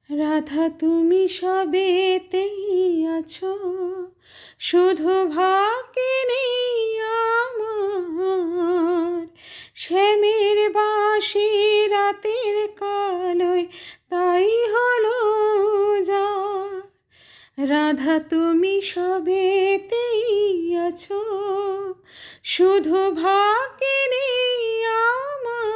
রাধা তুমি সবেতেই আছো, শুধু ভাগ্যে নেই আমার। শ্যামের বাঁশি রাতের কালোয় তাই হলো যা। রাধা তুমি সবেতেই আছো, শুধু ভাগ্যে নেই আমার।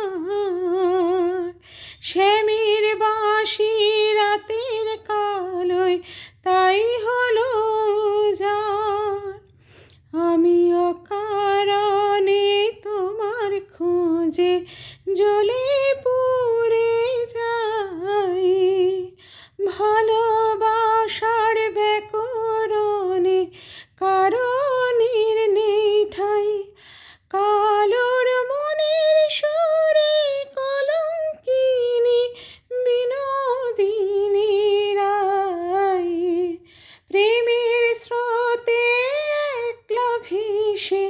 শ্যামের বাঁশি রাতের কালোয় তাই হলো যা। আমি অকারণে তোমার খোঁজে জ্বলে পুড়ে যাই, ভালোবাসার ব্যাকরণে কারণের নেই ঠাই। কালোর মনের সুরে কলঙ্কিনী বিনোদিনী রায়, প্রেমের স্রোতে একলা ভেসে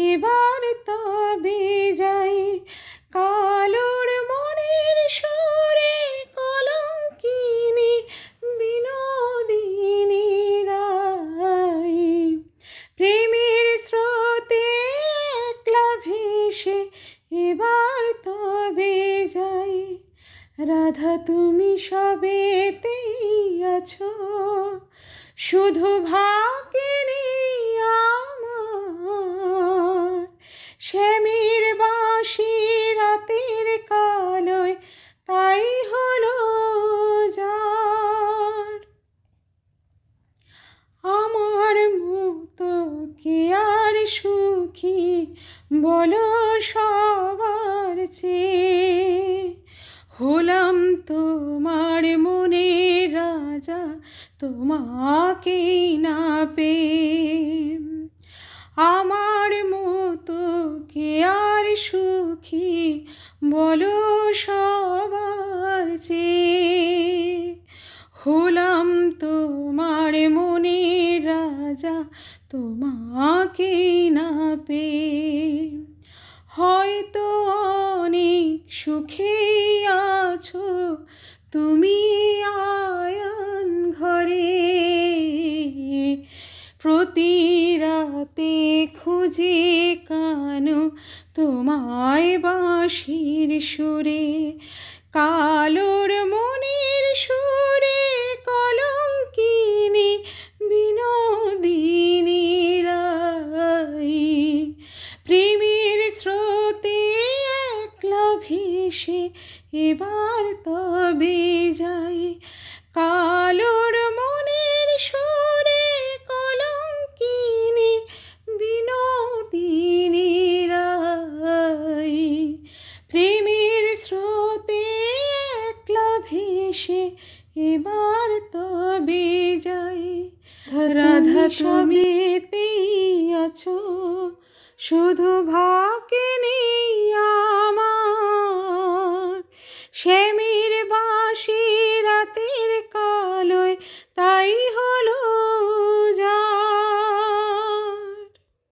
এবার তবে যাই। কালোর মনের সুরে কলঙ্কিনী বিনোদিনী রায়, প্রেমের স্রোতে একলা ভেসে এবার তবে যাই। রাধা তুমি সবেতেই আছো, শুধু ভাগ্যে নেই আমার। শ্যামের বাঁশি রাতের কালোয় তাই হলো যার। আমার মতো কে আর সুখী বলো সবার চেয়ে, হলাম তোমার মনের রাজা তোমাকেই না পেয়ে। আমার মতো কে আর সুখী বলো সবার চেয়ে, হলাম তোমার মনের রাজা তোমাকেই না পেয়ে। হয়তো অনেক সুখেই আছো তুমি আয়ন ঘরে, প্রতি রাতে খুঁজে কানো তোমায় বাঁশির সুরে। কালোর মনের সুরে কলঙ্কিনী বিনোদিনী রায়, প্রেমের স্রোতে একলা ভেসে এবার তবে যাই। কালোর মনের সুরে কলঙ্কিনী বিনোদিনী রায়, প্রেমের স্রোতে একলা ভেসে এবার তবে যাই। রাধা সবেতেই আছো, শুধু ভাগ্যে নেই আমার। শ্যামে